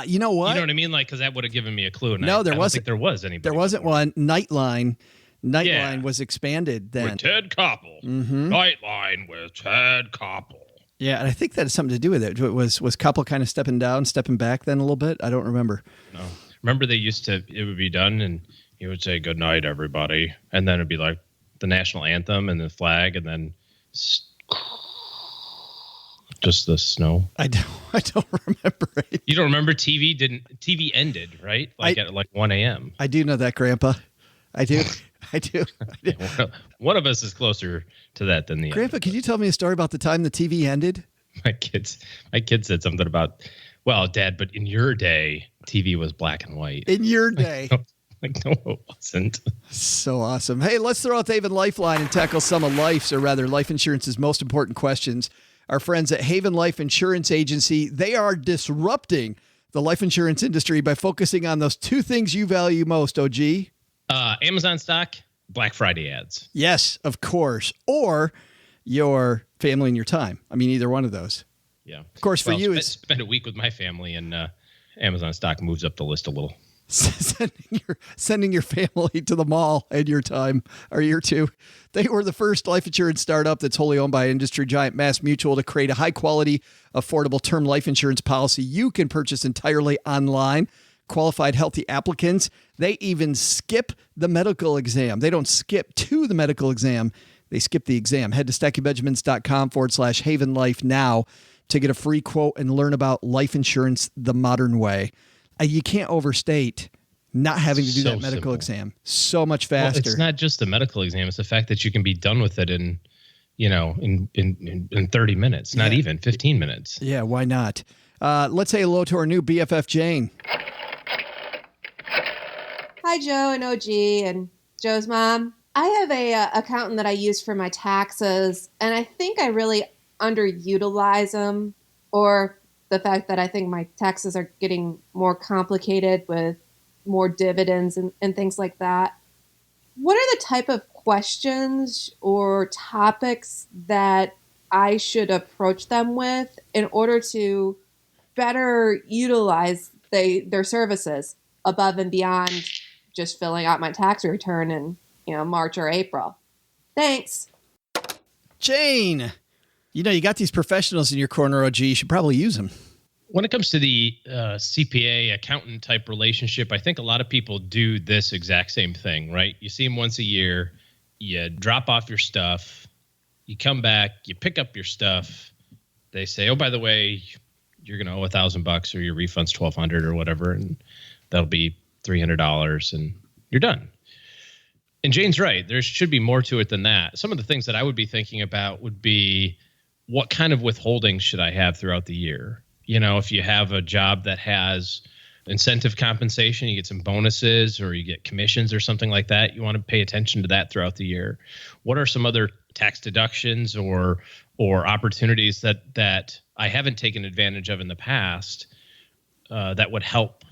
You know what? You know what I mean? Like, because that would have given me a clue. And No, I there don't wasn't. think there was anybody. There wasn't one. Nightline Yeah. was expanded then. With Ted Koppel. Mhm. Nightline with Ted Koppel. Yeah, and I think that has something to do with it. Was Koppel kind of stepping down, stepping back then a little bit? I don't remember. No. Remember they used to, it would be done and he would say, "Good night, everybody." And then it'd be like the national anthem and the flag and then just the snow. I don't remember it. You don't remember TV ended, right? Like at like 1 a.m. I do know that, Grandpa. I do. One of us is closer to that than the Grandpa, other. could you tell me a story about the time the TV ended? My kid said something about, well, Dad, but in your day, TV was black and white. In your day. No, it wasn't. So awesome. Hey, let's throw out the Haven Lifeline and tackle some of life's, or rather life insurance's most important questions. Our friends at Haven Life Insurance Agency, they are disrupting the life insurance industry by focusing on those two things you value most, OG. Amazon stock, Black Friday ads. Yes, of course. Or your family and your time. I mean, either one of those. Yeah. Of course, for you, it's spend a week with my family, and Amazon stock moves up the list a little. sending your family to the mall and your time or year two. They were the first life insurance startup that's wholly owned by industry giant Mass Mutual to create a high quality, affordable term life insurance policy you can purchase entirely online. Qualified healthy applicants. They even skip the medical exam. They don't skip to the medical exam. They skip the exam. Head to stackingbenjamins.com/Haven Life now to get a free quote and learn about life insurance the modern way. You can't overstate not having to do So that medical simple. exam. So much faster. Well, it's not just the medical exam. It's the fact that you can be done with it in 30 minutes, not even 15 minutes. Yeah, why not? Let's say hello to our new BFF, Jane. Hi, Joe and OG and Joe's mom. I have a accountant that I use for my taxes, and I think I really underutilize them, or the fact that I think my taxes are getting more complicated with more dividends and things like that. What are the type of questions or topics that I should approach them with in order to better utilize their services above and beyond just filling out my tax return in March or April? Thanks. Jane, you got these professionals in your corner, OG. You should probably use them. When it comes to the CPA accountant type relationship, I think a lot of people do this exact same thing, right? You see them once a year, you drop off your stuff, you come back, you pick up your stuff. They say, oh, by the way, you're going to owe $1,000 or your refund's $1,200 or whatever, and that'll be $300 and you're done. And Jane's right. There should be more to it than that. Some of the things that I would be thinking about would be, what kind of withholdings should I have throughout the year? You know, if you have a job that has incentive compensation, you get some bonuses or you get commissions or something like that, you want to pay attention to that throughout the year. What are some other tax deductions or opportunities that I haven't taken advantage of in the past that would help,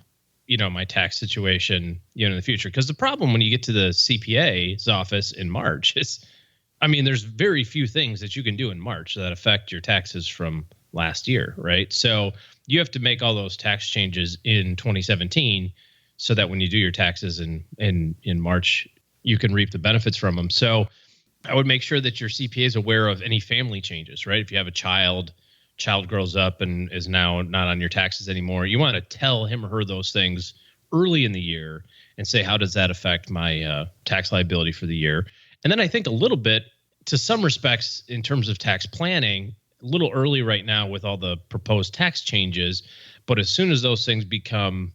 you know, my tax situation, you know, in the future? Because the problem when you get to the CPA's office in March is, I mean, there's very few things that you can do in March that affect your taxes from last year, right? So you have to make all those tax changes in 2017 so that when you do your taxes in March, you can reap the benefits from them. So I would make sure that your CPA is aware of any family changes, right? If you have a child grows up and is now not on your taxes anymore, you want to tell him or her those things early in the year and say, how does that affect my tax liability for the year? And then I think a little bit, to some respects, in terms of tax planning, a little early right now with all the proposed tax changes, but as soon as those things become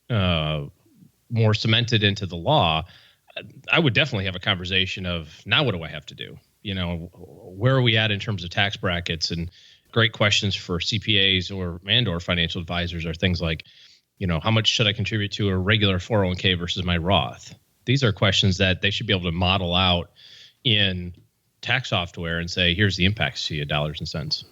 more cemented into the law, I would definitely have a conversation of, now what do I have to do? You know, where are we at in terms of tax brackets? And great questions for CPAs or financial advisors are things like, you know, how much should I contribute to a regular 401k versus my Roth? These are questions that they should be able to model out in tax software and say, here's the impacts to you, dollars and cents.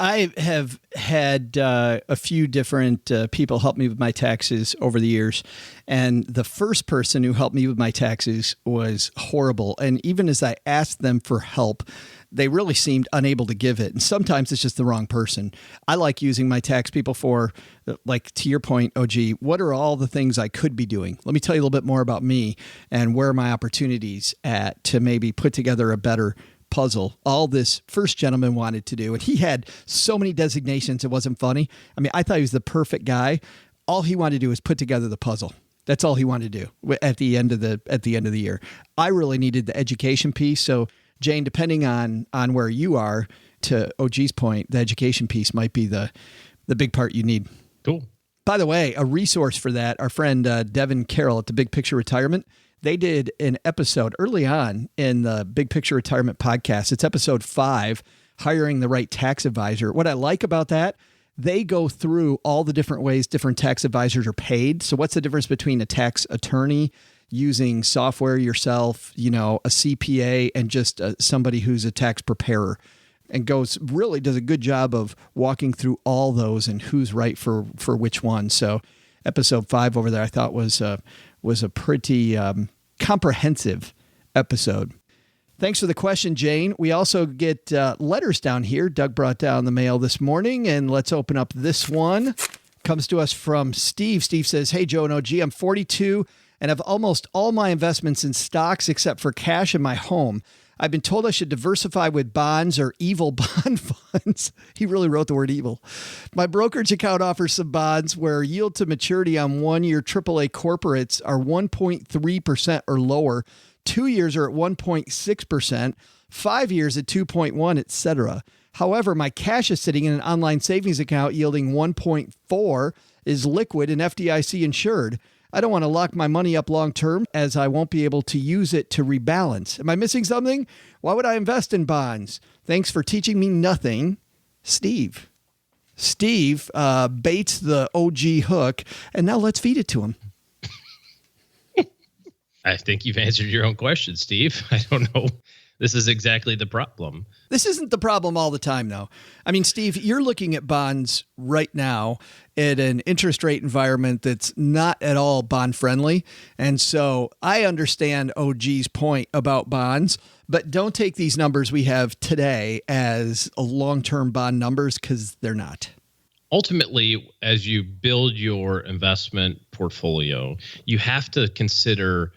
I have had a few different people help me with my taxes over the years. And the first person who helped me with my taxes was horrible. And even as I asked them for help, they really seemed unable to give it. And sometimes it's just the wrong person. I like using my tax people for, like, to your point, OG, what are all the things I could be doing? Let me tell you a little bit more about me and where are my opportunities at to maybe put together a better puzzle. All this first gentleman wanted to do, and he had so many designations, it wasn't funny. I mean, I thought he was the perfect guy. All he wanted to do was put together the puzzle. That's all he wanted to do at the end of the year. I really needed the education piece. So Jane, depending on where you are, to OG's point, the education piece might be the big part you need. Cool. By the way, a resource for that, our friend Devin Carroll at the Big Picture Retirement, they did an episode early on in the Big Picture Retirement podcast. It's episode 5, Hiring the Right Tax Advisor. What I like about that, they go through all the different ways different tax advisors are paid. So what's the difference between a tax attorney using software yourself, you know, a CPA, and just somebody who's a tax preparer? And really does a good job of walking through all those and who's right for which one. So episode 5 over there, I thought was a pretty comprehensive episode. Thanks for the question, Jane. We also get letters down here. Doug brought down the mail this morning, and let's open up this one. Comes to us from Steve. Steve says, hey, Joe and OG, I'm 42 and have almost all my investments in stocks except for cash in my home. I've been told I should diversify with bonds or evil bond funds. He really wrote the word evil. My brokerage account offers some bonds where yield to maturity on 1-year AAA corporates are 1.3% or lower. 2 years are at 1.6%, 5 years at 2.1, etc. However, my cash is sitting in an online savings account yielding 1.4, is liquid and FDIC insured. I don't want to lock my money up long term as I won't be able to use it to rebalance. Am I missing something? Why would I invest in bonds? Thanks for teaching me nothing, Steve. Steve baits the OG hook, and now let's feed it to him. I think you've answered your own question, Steve. I don't know. This is exactly the problem. This isn't the problem all the time, though. I mean, Steve, you're looking at bonds right now at an interest rate environment that's not at all bond friendly. And so I understand OG's point about bonds, but don't take these numbers we have today as long-term bond numbers, because they're not. Ultimately, as you build your investment portfolio, you have to consider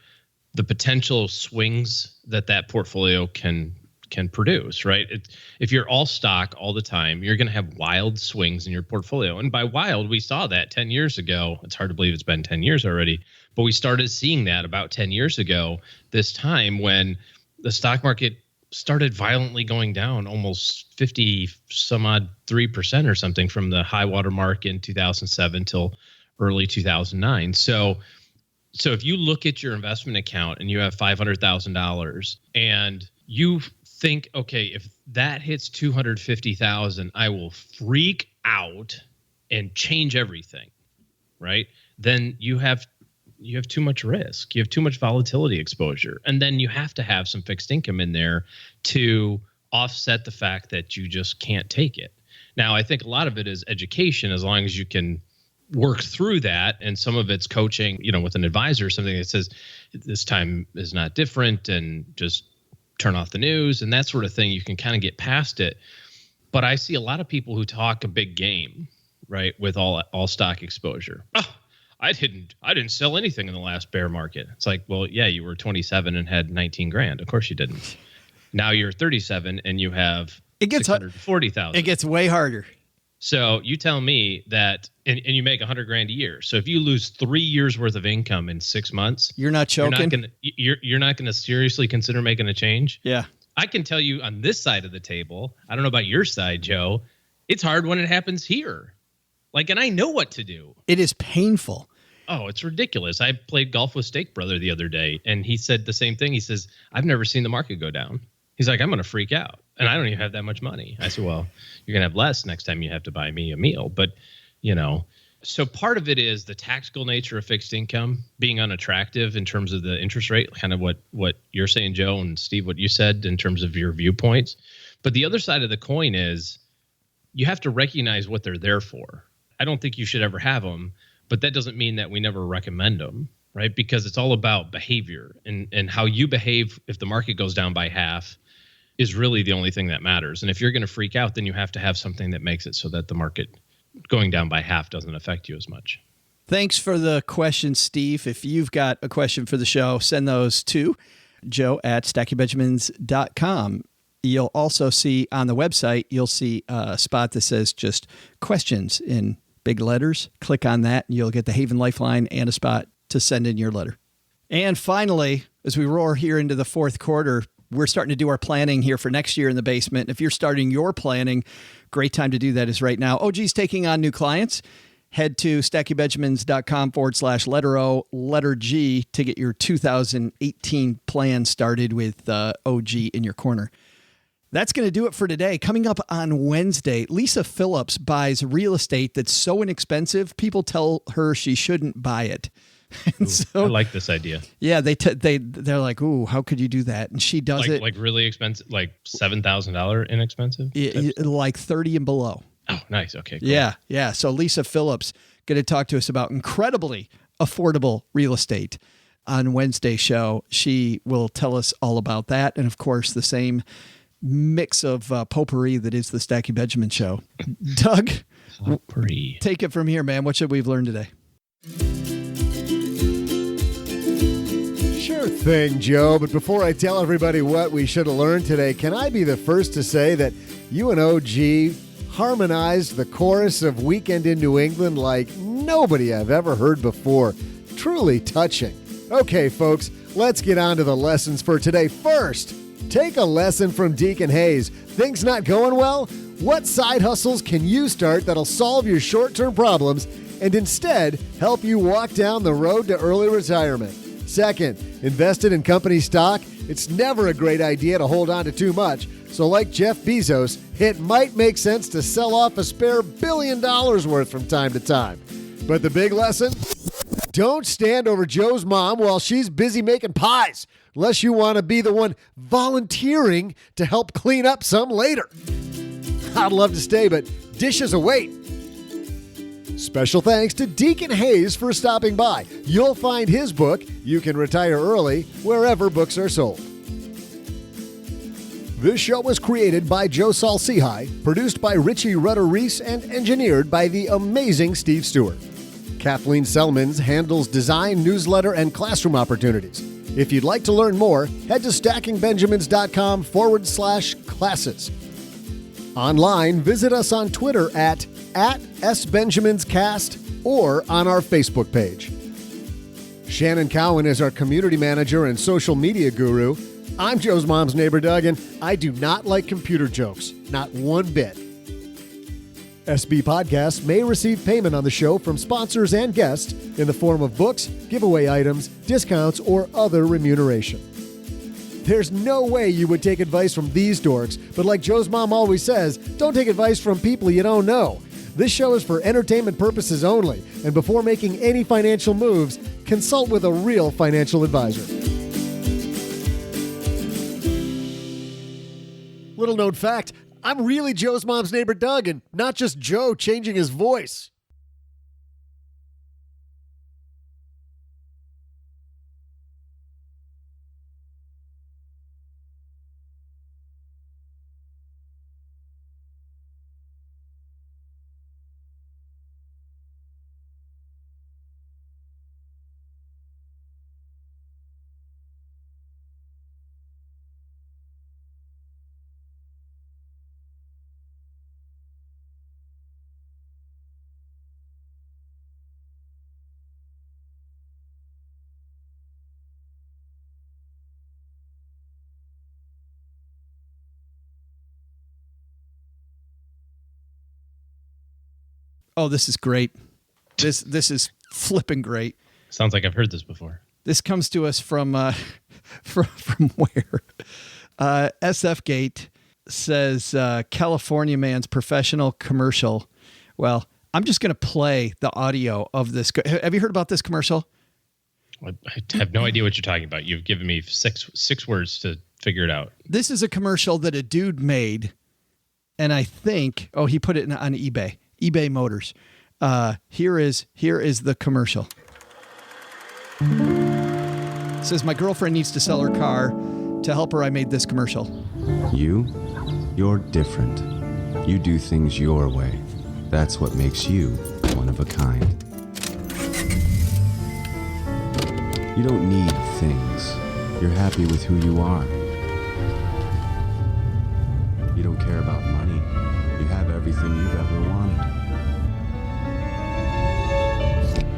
the potential swings that portfolio can can produce, right? If you're all stock all the time, you're going to have wild swings in your portfolio. And by wild, we saw that 10 years ago. It's hard to believe it's been 10 years already, but we started seeing that about 10 years ago, this time when the stock market started violently going down almost 50 some odd 3% or something from the high water mark in 2007 till early 2009. So if you look at your investment account and you have $500,000 and you think, okay, if that hits 250,000, I will freak out and change everything, right? Then you have too much risk. You have too much volatility exposure. And then you have to have some fixed income in there to offset the fact that you just can't take it. Now, I think a lot of it is education, as long as you can work through that. And some of it's coaching, with an advisor or something that says this time is not different and just turn off the news and that sort of thing. You can kind of get past it. But I see a lot of people who talk a big game, right, with all stock exposure. Oh, I didn't sell anything in the last bear market. It's like, well, yeah, you were 27 and had 19 grand. Of course you didn't. Now you're 37 and you have 640,000. It gets way harder. So you tell me that, and you make 100 grand a year. So if you lose 3 years worth of income in 6 months, you're not choking. You're not going to seriously consider making a change. Yeah. I can tell you on this side of the table, I don't know about your side, Joe, it's hard when it happens here. And I know what to do. It is painful. Oh, it's ridiculous. I played golf with Steak Brother the other day, and he said the same thing. He says, I've never seen the market go down. He's like, I'm going to freak out. And I don't even have that much money. I said, well, you're going to have less next time you have to buy me a meal. But, so part of it is the tactical nature of fixed income being unattractive in terms of the interest rate, kind of what you're saying, Joe, and Steve, what you said in terms of your viewpoints. But the other side of the coin is you have to recognize what they're there for. I don't think you should ever have them, but that doesn't mean that we never recommend them, right? Because it's all about behavior and how you behave if the market goes down by half is really the only thing that matters. And if you're going to freak out, then you have to have something that makes it so that the market going down by half doesn't affect you as much. Thanks for the question, Steve. If you've got a question for the show, send those to joe@stackingbenjamins.com. You'll also see on the website, you'll see a spot that says just questions in big letters. Click on that and you'll get the Haven Lifeline and a spot to send in your letter. And finally, as we roar here into the fourth quarter, we're starting to do our planning here for next year in the basement. If you're starting your planning, great time to do that is right now. OG's taking on new clients. Head to stackingbenjamins.com/letter O, letter G to get your 2018 plan started with OG in your corner. That's going to do it for today. Coming up on Wednesday, Lisa Phillips buys real estate that's so inexpensive, people tell her she shouldn't buy it. Ooh, so, I like this idea. Yeah, they're like, ooh, how could you do that? And she does it. Like really expensive, like $7,000 inexpensive? Like 30 and below. Oh, nice. Okay, cool. Yeah. So Lisa Phillips going to talk to us about incredibly affordable real estate on Wednesday's show. She will tell us all about that. And of course, the same mix of potpourri that is the Stacking Benjamin show. Doug, potpourri. Take it from here, man. What should we have learned today? Sure thing, Joe. But before I tell everybody what we should have learned today, can I be the first to say that you and OG harmonized the chorus of Weekend in New England like nobody I've ever heard before. Truly touching. Okay, folks, let's get on to the lessons for today. First, take a lesson from Deacon Hayes. Things not going well? What side hustles can you start that'll solve your short-term problems and instead help you walk down the road to early retirement? Second, invested in company stock? It's never a great idea to hold on to too much. So like Jeff Bezos, it might make sense to sell off a spare $1 billion worth from time to time. But the big lesson? Don't stand over Joe's mom while she's busy making pies, unless you want to be the one volunteering to help clean up some later. I'd love to stay, but dishes await. Special thanks to Deacon Hayes for stopping by. You'll find his book, You Can Retire Early, wherever books are sold. This show was created by Joe Saul-Sehy, produced by Richie Rutter-Reese, and engineered by the amazing Steve Stewart. Kathleen Selmans handles design, newsletter, and classroom opportunities. If you'd like to learn more, head to stackingbenjamins.com/classes. Online, visit us on Twitter at @SBenjaminsCast or on our Facebook page. Shannon Cowan is our community manager and social media guru. I'm Joe's mom's neighbor, Doug, and I do not like computer jokes, not one bit. SB Podcasts may receive payment on the show from sponsors and guests in the form of books, giveaway items, discounts, or other remuneration. There's no way you would take advice from these dorks, but like Joe's mom always says, don't take advice from people you don't know. This show is for entertainment purposes only, and before making any financial moves, consult with a real financial advisor. Little known fact, I'm really Joe's mom's neighbor Doug, and not just Joe changing his voice. Oh, this is great. This is flipping great. Sounds like I've heard this before. This comes to us from from where? SF Gate says California man's professional commercial. Well, I'm just going to play the audio of this. Have you heard about this commercial? I have no idea what you're talking about. You've given me six words to figure it out. This is a commercial that a dude made, and I think he put it on eBay Motors. Here is the commercial. It says, my girlfriend needs to sell her car. To help her, I made this commercial. You're different. You do things your way. That's what makes you one of a kind. You don't need things. You're happy with who you are. You don't care about money. You have everything you've ever wanted.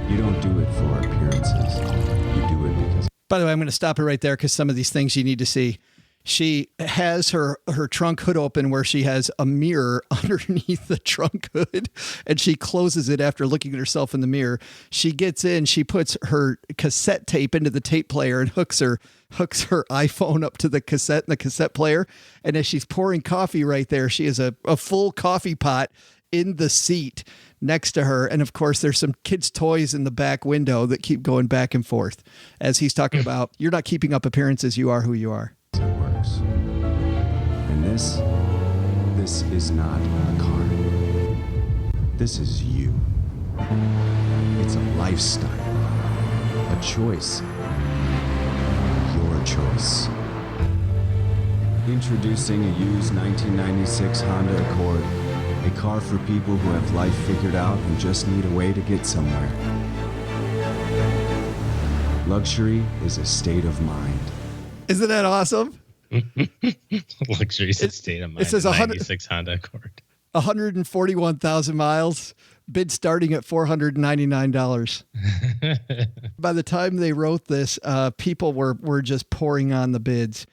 You don't do it for appearances. You do it because... By the way, I'm going to stop it right there because some of these things you need to see. She has her trunk hood open where she has a mirror underneath the trunk hood, and she closes it after looking at herself in the mirror. She gets in, she puts her cassette tape into the tape player and hooks her iPhone up to the cassette in the cassette player. And as she's pouring coffee right there, she has a full coffee pot in the seat next to her. And of course, there's some kids' toys in the back window that keep going back and forth as he's talking about, you're not keeping up appearances, you are who you are. It works. And this is not a car. This is you. It's a lifestyle, a choice, your choice. Introducing a used 1996 Honda Accord, a car for people who have life figured out and just need a way to get somewhere. Luxury is a state of mind. Isn't that awesome? Luxury is a state of mind. It says 96 Honda Accord. 141,000 miles, bid starting at $499. By the time they wrote this, people were just pouring on the bids.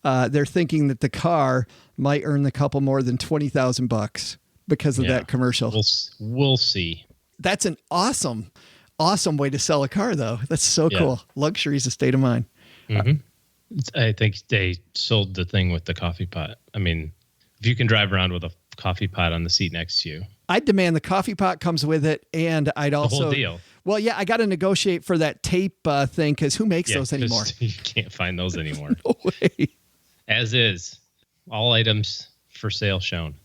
They're thinking that the car might earn the couple more than $20,000 because of that commercial. We'll see. That's an awesome way to sell a car, though. That's so cool. Luxury is a state of mind. Mm-hmm. I think they sold the thing with the coffee pot. I mean, if you can drive around with a coffee pot on the seat next to you, I'd demand the coffee pot comes with it, and I'd also the whole deal. Well, yeah, I got to negotiate for that tape thing because who makes those anymore? You can't find those anymore. No way. As is, all items for sale shown.